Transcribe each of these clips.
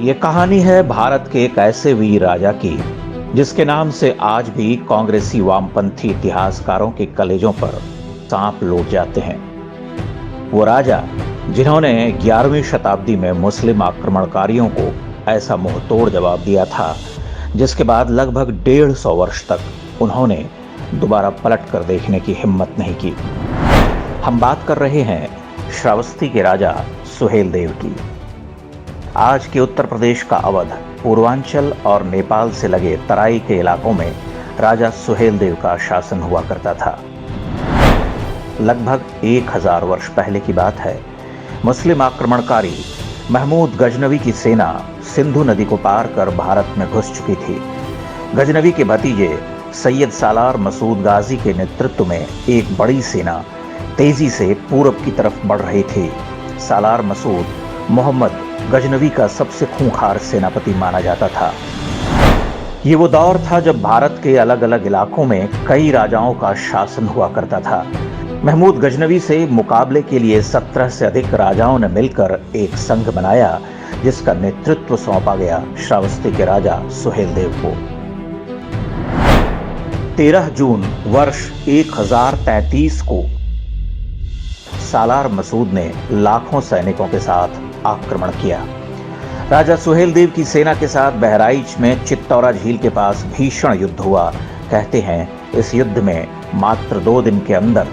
ये कहानी है भारत के एक ऐसे वीर राजा की जिसके नाम से आज भी कांग्रेसी वामपंथी इतिहासकारों के कलेजों पर सांप लौट जाते हैं। वो राजा जिन्होंने 11वीं शताब्दी में मुस्लिम आक्रमणकारियों को ऐसा मुंहतोड़ जवाब दिया था जिसके बाद लगभग 150 वर्ष तक उन्होंने दोबारा पलट कर देखने की हिम्मत नहीं की। हम बात कर रहे हैं श्रावस्ती के राजा सुहेलदेव की। आज के उत्तर प्रदेश का अवध, पूर्वांचल और नेपाल से लगे तराई के इलाकों में राजा सुहेलदेव का शासन हुआ करता था। लगभग 1000 वर्ष पहले की बात है। मुस्लिम आक्रमणकारी महमूद गजनवी की सेना सिंधु नदी को पार कर भारत में घुस चुकी थी। गजनवी के भतीजे सैयद सालार मसूद गाजी के नेतृत्व में एक बड़ी सेना तेजी से पूरब की तरफ बढ़ रही थी। सालार मसूद मोहम्मद गजनवी का सबसे खूंखार सेनापति माना जाता था। ये वो दौर था जब भारत के अलग अलग इलाकों में कई राजाओं का शासन हुआ करता था। महमूद गजनवी से मुकाबले के लिए 17 से अधिक राजाओं ने मिलकर एक संघ बनाया जिसका नेतृत्व सौंपा गया श्रावस्ती के राजा सुहेलदेव को। 13 जून वर्ष 1033 को सालार मसूद ने लाखों सैनिकों के साथ आक्रमण किया। राजा सुहेलदेव की सेना के साथ बहराइच में चित्तौरा झील के पास भीषण युद्ध हुआ। कहते हैं इस युद्ध में मात्र 2 दिन के अंदर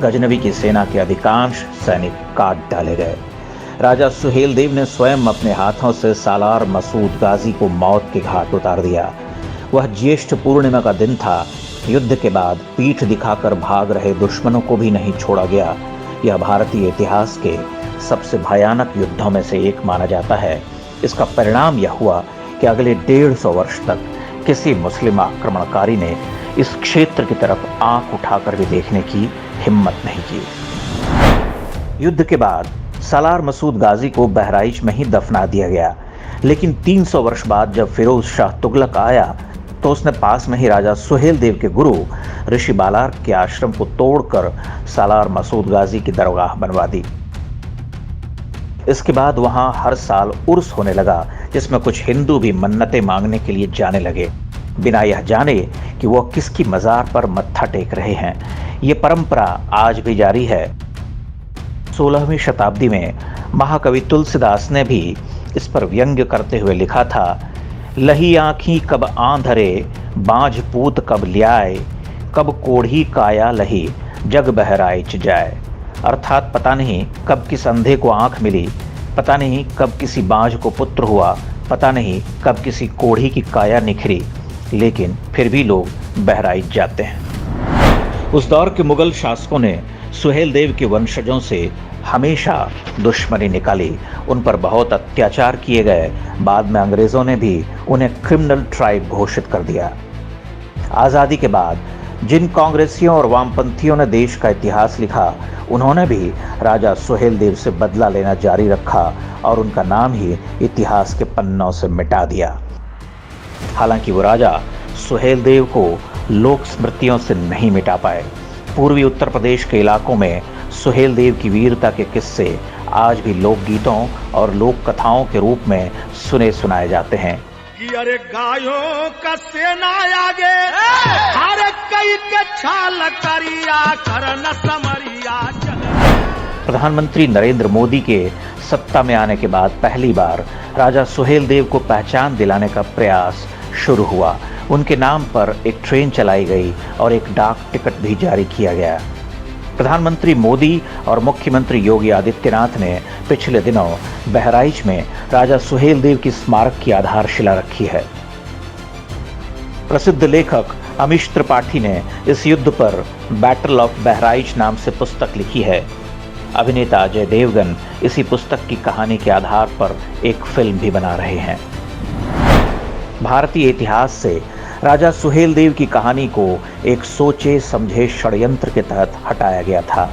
गजनवी की सेना के अधिकांश सैनिक काट डाले गए। राजा सुहेलदेव ने स्वयं अपने हाथों से सालार मसूद गाजी को मौत के घाट उतार दिया। वह ज्येष्ठ पूर्णिमा का दिन था। युद्ध के बाद पीठ दिखाकर भाग रहे दुश्मनों को भी नहीं छोड़ा गया। यह भारतीय इतिहास के सबसे भयानक युद्धों में से एक माना जाता है। इसका परिणाम यह हुआ कि अगले 150 वर्ष तक किसी मुस्लिम आक्रमणकारी ने इस क्षेत्र की तरफ आंख उठाकर भी देखने की हिम्मत नहीं की। युद्ध के बाद सालार मसूद गाजी को बहराइच में ही दफना दिया गया, लेकिन 300 वर्ष बाद जब फिरोज शाह तुगलक आया तो उसने पास में ही राजा सुहेलदेव के गुरु ऋषि बालार के आश्रम को तोड़कर सालार मसूद गाजी की दरगाह बनवा दी। इसके बाद वहां हर साल उर्स होने लगा जिसमें कुछ हिंदू भी मन्नतें मांगने के लिए जाने लगे, बिना यह जाने कि वह किसकी मजार पर मत्था टेक रहे हैं। ये परंपरा आज भी जारी है। 16वीं शताब्दी में महाकवि तुलसीदास ने भी इस पर व्यंग्य करते हुए लिखा था, लही आँखी कब आंधरे बांझ पूत कब ल्याए, कब कोढ़ी काया लही जग बहराइच जाए। अर्थात पता नहीं कब किस अंधे को आंख मिली, पता नहीं कब किसी बांझ को पुत्र हुआ, पता नहीं कब किसी कोढ़ी की काया निखरी, लेकिन फिर भी लोग बहराइच जाते हैं। उस दौर के मुगल शासकों ने सुहेलदेव के वंशजों से हमेशा दुश्मनी निकाली। उन पर बहुत अत्याचार किए गए। बाद में अंग्रेजों ने भी उन्हें क्रिमिनल ट्राइब घोषित कर दिया। आज़ादी के बाद जिन कांग्रेसियों और वामपंथियों ने देश का इतिहास लिखा, उन्होंने भी राजा सुहेलदेव से बदला लेना जारी रखा और उनका नाम ही इतिहास के पन्नों से मिटा दिया। हालांकि वो राजा सुहेलदेव को लोक स्मृतियों से नहीं मिटा पाए। पूर्वी उत्तर प्रदेश के इलाकों में सुहेलदेव की वीरता के किस्से आज भी लोकगीतों और लोक कथाओं के रूप में सुने सुनाए जाते हैं। कि अरे गायों का सेना आगे हर कई के छाल करिया करन समरिया। प्रधानमंत्री नरेंद्र मोदी के सत्ता में आने के बाद पहली बार राजा सुहेलदेव को पहचान दिलाने का प्रयास शुरू हुआ। उनके नाम पर एक ट्रेन चलाई गई और एक डाक टिकट भी जारी किया गया। प्रधानमंत्री मोदी और मुख्यमंत्री योगी आदित्यनाथ ने पिछले दिनों बहराइच में राजा सुहेलदेव की स्मारक की आधारशिला रखी है। प्रसिद्ध लेखक अमीश त्रिपाठी ने इस युद्ध पर बैटल ऑफ बहराइच नाम से पुस्तक लिखी है। अभिनेता अजय देवगन इसी पुस्तक की कहानी के आधार पर एक फिल्म भी बना रहे हैं। भारतीय इतिहास से राजा सुहेलदेव की कहानी को एक सोचे समझे षड्यंत्र के तहत हटाया गया था।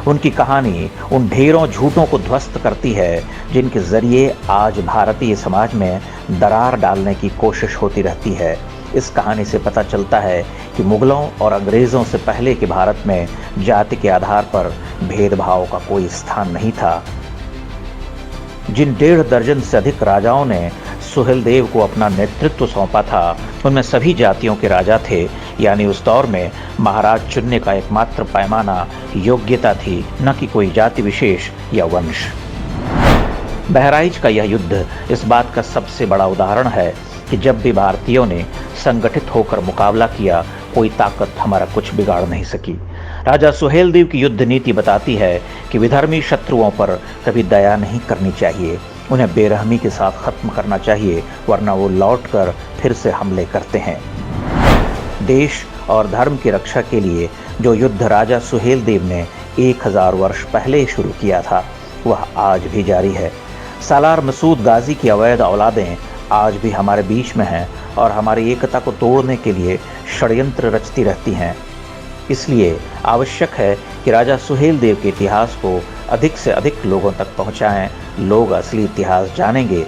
उनकी कहानी उन ढेरों झूठों को ध्वस्त करती है जिनके जरिए आज भारतीय समाज में दरार डालने की कोशिश होती रहती है। इस कहानी से पता चलता है कि मुगलों और अंग्रेजों से पहले के भारत में जाति के आधार पर भेदभाव का कोई स्थान नहीं था। जिन 1.5 दर्जन से अधिक राजाओं ने सुहेल देव को अपना नेतृत्व सौंपा था, उनमें सभी जातियों के राजा थे, यानी उस दौर में महाराज चुनने का एकमात्र पैमाना योग्यता थी, न कि कोई जाति विशेष या वंश। बहराइच का यह युद्ध इस बात का सबसे बड़ा उदाहरण है कि जब भी भारतीयों ने संगठित होकर मुकाबला किया, कोई ताकत हमारा कुछ बिगाड़ नहीं सकी। राजा सुहेल देव की युद्ध नीति बताती है कि विधर्मी शत्रुओं पर कभी दया नहीं करनी चाहिए, उन्हें बेरहमी के साथ खत्म करना चाहिए, वरना वो लौटकर फिर से हमले करते हैं। देश और धर्म की रक्षा के लिए जो युद्ध राजा सुहेल देव ने 1000 वर्ष पहले शुरू किया था, वह आज भी जारी है। सालार मसूद गाजी की अवैध औलादें आज भी हमारे बीच में हैं और हमारी एकता को तोड़ने के लिए षड्यंत्र रचती रहती हैं। इसलिए आवश्यक है कि राजा सुहेल देव के इतिहास को अधिक से अधिक लोगों तक पहुंचाएं। लोग असली इतिहास जानेंगे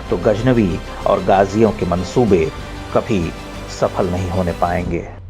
तो गजनवी और गाजियों के मंसूबे कभी सफल नहीं होने पाएंगे।